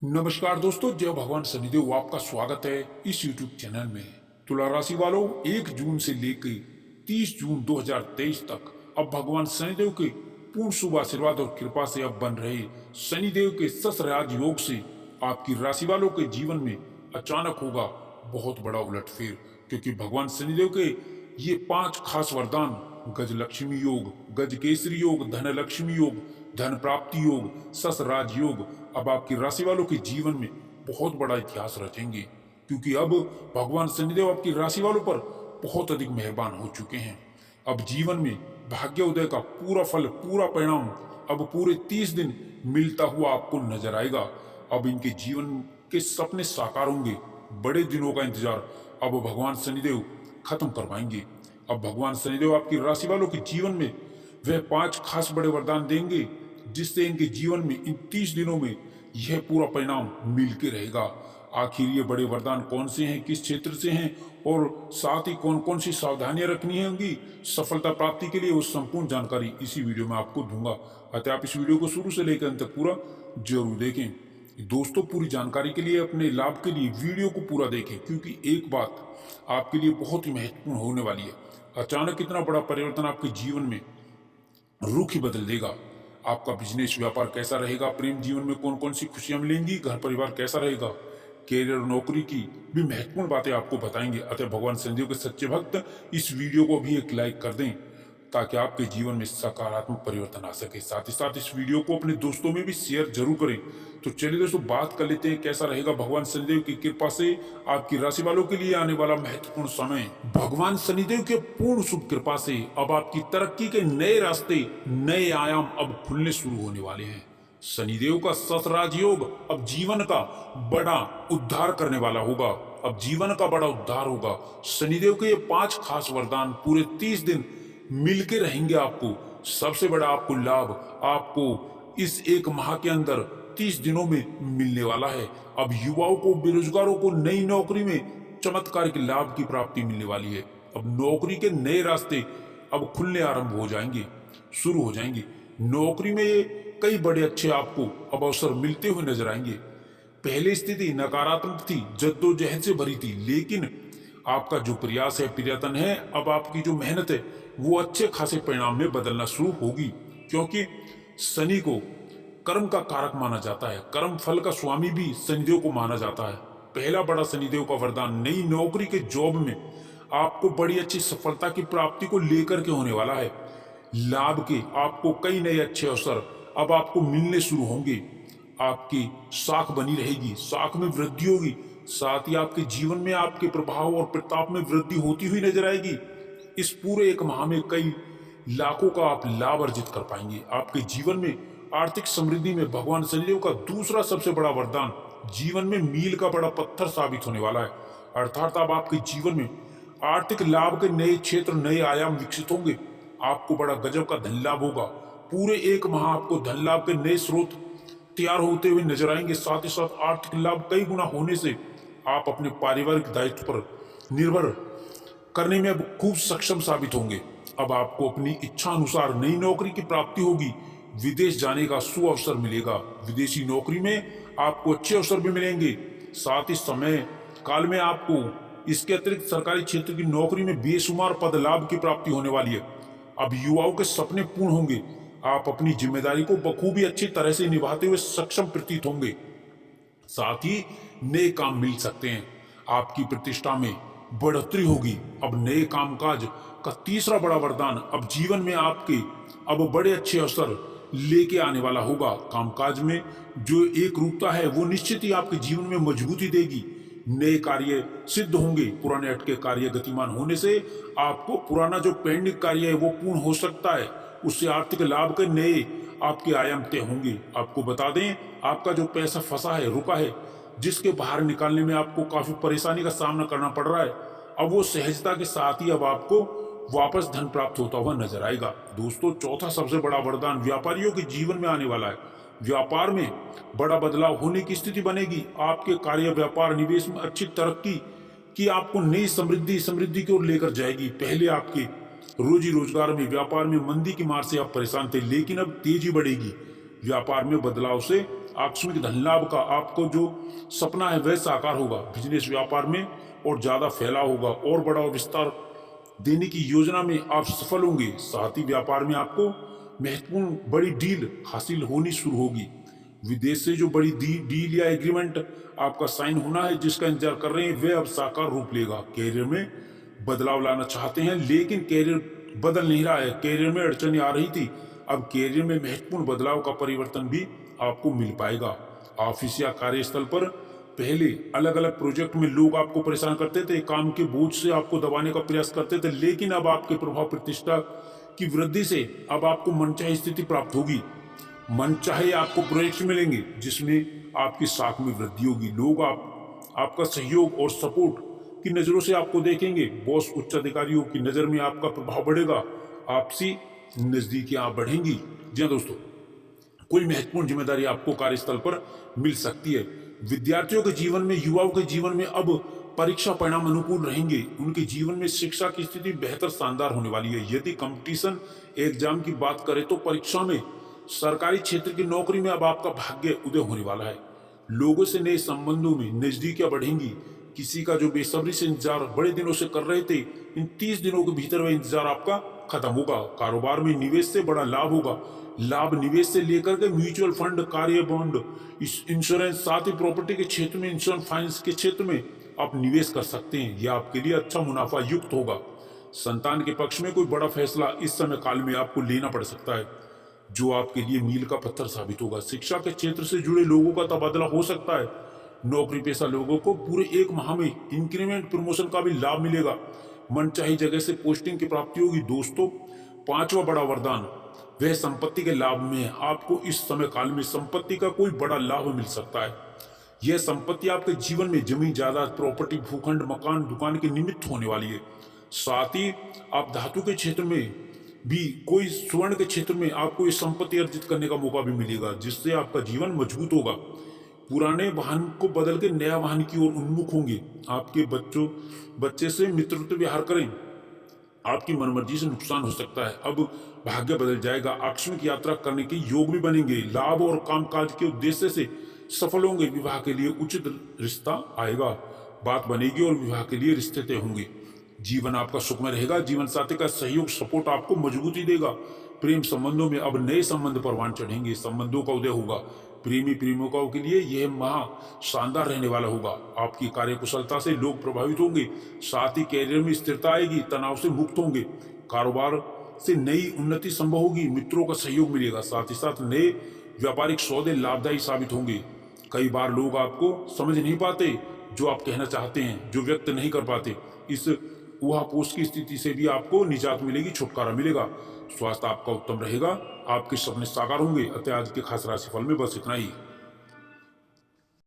नमस्कार दोस्तों, जय भगवान शनिदेव। आपका स्वागत है इस YouTube चैनल में। तुला राशि वालों, 1 जून से लेकर 30 जून 2023 तक अब भगवान शनिदेव के पूर्ण शुभ आशीर्वाद और कृपा से अब बन रहे शनिदेव के ससराज योग से आपकी राशि वालों के जीवन में अचानक होगा बहुत बड़ा उलटफेर। क्योंकि भगवान शनिदेव के ये 5 खास वरदान, गज लक्ष्मी योग, गज केसरी योग, धन लक्ष्मी योग, धन प्राप्ति योग, सस राज योग, अब आपकी राशि वालों के जीवन में बहुत बड़ा इतिहास रचेंगे। क्योंकि अब भगवान शनिदेव आपकी राशि वालों पर बहुत अधिक मेहरबान हो चुके हैं। अब जीवन में भाग्य उदय का पूरा फल, पूरा परिणाम अब पूरे 30 दिन मिलता हुआ आपको नजर आएगा। अब इनके जीवन के सपने साकार होंगे। बड़े दिनों का इंतजार अब भगवान शनिदेव खत्म करवाएंगे। अब भगवान शनिदेव आपकी राशि वालों के जीवन में वह 5 खास बड़े वरदान देंगे जिससे इनके जीवन में इन 30 दिनों में यह पूरा परिणाम मिल के रहेगा। आखिर ये बड़े वरदान कौन से हैं, किस क्षेत्र से हैं और साथ ही कौन कौन सी सावधानियां रखनी होंगी सफलता प्राप्ति के लिए, वो संपूर्ण जानकारी इसी वीडियो में आपको दूंगा। अतः आप इस वीडियो को शुरू से लेकर अंत तक पूरा जरूर देखें। दोस्तों, पूरी जानकारी के लिए, अपने लाभ के लिए वीडियो को पूरा देखें, क्योंकि एक बात आपके लिए बहुत ही महत्वपूर्ण होने वाली है। अचानक इतना बड़ा परिवर्तन आपके जीवन में रुख ही बदल देगा। आपका बिजनेस व्यापार कैसा रहेगा, प्रेम जीवन में कौन कौन सी खुशियां मिलेंगी, घर परिवार कैसा रहेगा, कैरियर और नौकरी की भी महत्वपूर्ण बातें आपको बताएंगे। अतः भगवान शनिदेव के सच्चे भक्त इस वीडियो को भी एक लाइक कर दें ताकि आपके जीवन में सकारात्मक परिवर्तन आ सके। साथ ही साथ इस वीडियो को अपने दोस्तों में भी शेयर जरूर करें। तो चलिए दोस्तों, बात कर लेते हैं कैसा रहेगा भगवान शनिदेव की कृपा से आपकी राशि वालों के लिए आने वाला महत्वपूर्ण समय। भगवान शनिदेव के पूर्ण शुभ कृपा से अब आपकी तरक्की के नए रास्ते, नए आयाम अब खुलने शुरू होने वाले हैं। शनिदेव का ससराज योग अब जीवन का बड़ा उद्धार करने वाला होगा। अब जीवन का बड़ा उद्धार होगा। शनिदेव के ये 5 खास वरदान पूरे 30 दिन मिलके रहेंगे आपको। सबसे बड़ा आपको लाभ आपको इस एक माह के अंदर 30 दिनों में मिलने वाला है। अब युवाओं को, बेरोजगारों को नई नौकरी में चमत्कारिक लाभ की प्राप्ति मिलने वाली है। अब नौकरी के नए रास्ते अब खुलने आरंभ हो जाएंगे, शुरू हो जाएंगे। नौकरी में ये कई बड़े अच्छे आपको अब अवसर मिलते हुए नजर आएंगे। पहले स्थिति नकारात्मक थी, जद्दोजहद से भरी थी, लेकिन आपका जो प्रयास है, प्रयत्न है, अब आपकी जो मेहनत है वो अच्छे खासे परिणाम में बदलना शुरू होगी। क्योंकि शनि को कर्म का कारक माना जाता है, कर्म फल का स्वामी भी शनिदेव को माना जाता है। पहला बड़ा शनिदेव का वरदान नई नौकरी के जॉब में आपको बड़ी अच्छी सफलता की प्राप्ति को लेकर के होने वाला है। लाभ के आपको कई नए अच्छे अवसर अब आपको मिलने शुरू होंगे। आपकी साख बनी रहेगी, साख में वृद्धि होगी। साथ ही आपके जीवन में आपके प्रभाव और प्रताप में वृद्धि होती हुई नजर आएगी। इस पूरे एक माह में कई लाखों का आप लाभ अर्जित कर पाएंगे। आपके जीवन में आर्थिक समृद्धि में भगवान शनिदेव का दूसरा सबसे बड़ा वरदान जीवन में मील का बड़ा पत्थर साबित होने वाला है। अर्थात अब आपके जीवन में आर्थिक लाभ के नए क्षेत्र, नए आयाम विकसित होंगे। आपको बड़ा गजब का धन लाभ होगा। पूरे एक माह आपको धन लाभ के नए स्रोत तैयार होते हुए नजर आएंगे। साथ ही साथ आर्थिक लाभ कई गुना होने से आप अपने पारिवारिक दायित्व पर निर्भर करने में अब खूब सक्षम साबित होंगे। अब आपको अपनी इच्छा अनुसार नई नौकरी की प्राप्ति होगी। विदेश जाने का सुअवसर मिलेगा। विदेशी नौकरी में आपको अच्छे अवसर भी मिलेंगे। साथ ही समय काल में आपको इसके अतिरिक्त सरकारी क्षेत्र की नौकरी में बेशुमार पद लाभ की प्राप्ति होने वाली है। अब युवाओं के सपने पूर्ण होंगे। आप अपनी जिम्मेदारी को बखूबी अच्छी तरह से निभाते हुए सक्षम प्रतीत होंगे। साथ ही नए काम मिल सकते हैं। आपकी प्रतिष्ठा में बढ़ोतरी होगी। अब नए कामकाज का तीसरा बड़ा वरदान अब जीवन में आपके अब बड़े अच्छे अवसर लेके आने वाला होगा। कामकाज में जो एक रूपता है वो निश्चित ही आपके जीवन में मजबूती देगी। नए कार्य सिद्ध होंगे। पुराने अटके कार्य गतिमान होने से आपको पुराना जो पेंडिंग कार्य है वो पूर्ण हो सकता है। उससे आर्थिक लाभ के नए आपके आयाम तय होंगे। आपको बता दें, आपका जो पैसा फंसा है, रुका है, जिसके बाहर निकालने में आपको काफी परेशानी का सामना करना पड़ रहा है, अब वो सहजता के साथ ही अब आपको वापस धन प्राप्त होता हुआ नजर आएगा। दोस्तों, चौथा सबसे बड़ा वरदान व्यापारियों के जीवन में आने वाला है। व्यापार में बड़ा बदलाव होने की स्थिति बनेगी। आपके कार्य, व्यापार, निवेश में अच्छी तरक्की की आपको नई समृद्धि की ओर लेकर जाएगी। पहले आपके रोजी रोजगार में, व्यापार में मंदी की मार से आप परेशान थे, लेकिन अब तेजी बढ़ेगी। व्यापार में बदलाव से आकस्मिक धन लाभ का आपको जो सपना है वह साकार होगा। बिजनेस व्यापार में और ज्यादा फैलाव होगा और बड़ा विस्तार देने की योजना में आप सफल होंगे। साथ ही व्यापार में आपको महत्वपूर्ण बड़ी डील हासिल होनी शुरू होगी। विदेश से जो बड़ी डील या एग्रीमेंट आपका साइन होना है, जिसका इंतजार कर रहे हैं, वह अब साकार रूप लेगा। कैरियर में बदलाव लाना चाहते हैं लेकिन कैरियर बदल नहीं रहा है, कैरियर में अड़चनें आ रही थी, अब कैरियर में महत्वपूर्ण बदलाव का परिवर्तन भी आपको मिल पाएगा। ऑफिस या कार्यस्थल पर पहले अलग अलग प्रोजेक्ट में लोग आपको परेशान करते थे, काम के बोझ से आपको दबाने का प्रयास करते थे, लेकिन अब आपके प्रभाव प्रतिष्ठा की वृद्धि से अब आपको मनचाही स्थिति प्राप्त होगी। मनचाहे आपको प्रोजेक्ट मिलेंगे जिसमें आपकी साख में वृद्धि होगी। लोग आपका सहयोग और सपोर्ट की नजरों से आपको देखेंगे। बॉस उच्च अधिकारियों की नजर में आपका प्रभाव बढ़ेगा, आपसी नजदीकियां बढ़ेंगी। जी हाँ दोस्तों, कोई महत्वपूर्ण जिम्मेदारी आपको कार्यस्थल पर मिल सकती है। विद्यार्थियों के जीवन में, युवाओं के जीवन में अब परीक्षा परिणाम अनुकूल रहेंगे। उनके जीवन में शिक्षा की स्थिति बेहतर शानदार होने वाली है। यदि कंपटीशन एग्जाम की बात करें तो परीक्षा में, सरकारी क्षेत्र की नौकरी में अब आपका भाग्य उदय होने वाला है। लोगों से नए संबंधों में नजदीकियां बढ़ेंगी। किसी का जो बेसब्री से इंतजार बड़े दिनों से कर रहे थे, इन 30 दिनों के भीतर वह इंतजार आपका खत्म होगा। कारोबार में निवेश से बड़ा लाभ होगा। लाभ निवेश से लेकर के म्यूचुअल फंड, कार्य बॉन्ड, इंश्योरेंस, साथ ही प्रॉपर्टी के क्षेत्र में, इंश्योरेंस फाइनेंस के क्षेत्र में आप निवेश कर सकते हैं। यह आपके लिए अच्छा मुनाफा युक्त होगा। संतान के पक्ष में कोई बड़ा फैसला इस समय काल में आपको लेना पड़ सकता है जो आपके लिए मील का पत्थर साबित होगा। शिक्षा के क्षेत्र से जुड़े लोगों का तबादला हो सकता है। नौकरी पेशा लोगों को पूरे 1 माह में इंक्रीमेंट, प्रमोशन का भी लाभ मिलेगा। मनचाही जगह से पोस्टिंग की प्राप्ति होगी। दोस्तों, 5वां बड़ा वरदान वह संपत्ति के लाभ में है। आपको इस समय काल में संपत्ति का कोई बड़ा लाभ मिल सकता है। यह संपत्ति आपके जीवन में जमीन, जायदाद, प्रॉपर्टी, भूखंड, मकान, दुकान के निमित्त होने वाली है। साथ ही आप धातु के क्षेत्र में भी, कोई स्वर्ण के क्षेत्र में आपको ये संपत्ति अर्जित करने का मौका भी मिलेगा, जिससे आपका जीवन मजबूत होगा। पुराने वाहन को बदल के नया वाहन की ओर उन्मुख होंगे। आपके बच्चे से मित्रवत व्यवहार करें, आपकी मनमर्जी से नुकसान हो सकता है। अब भाग्य बदल जाएगा। आकस्मिक यात्रा करने के योग भी बनेंगे। लाभ और कामकाज के उद्देश्य से सफल होंगे। विवाह के लिए उचित रिश्ता आएगा, बात बनेगी और विवाह के लिए रिश्ते तय होंगे। जीवन आपका सुखमय रहेगा। जीवन साथी का सहयोग, सपोर्ट आपको मजबूती देगा। प्रेम संबंधों में अब नए संबंध परवान चढ़ेंगे। संबंधों का उदय होगा। प्रेमी प्रेमिकाओं के लिए यह माह शानदार रहने वाला होगा। आपकी कार्यकुशलता से लोग प्रभावित होंगे। साथ ही कैरियर में स्थिरता आएगी। तनाव से मुक्त होंगे। कारोबार से नई उन्नति संभव होगी। मित्रों का सहयोग मिलेगा। साथ ही साथ नए व्यापारिक सौदे लाभदायी साबित होंगे। कई बार लोग आपको समझ नहीं पाते, जो आप कहना चाहते हैं, जो व्यक्त नहीं कर पाते। इस ऊहापोह की स्थिति से भी आपको निजात मिलेगी, छुटकारा मिलेगा। स्वास्थ्य आपका उत्तम रहेगा। आपके सपने साकार होंगे। अतः आज के खास राशिफल में बस इतना ही।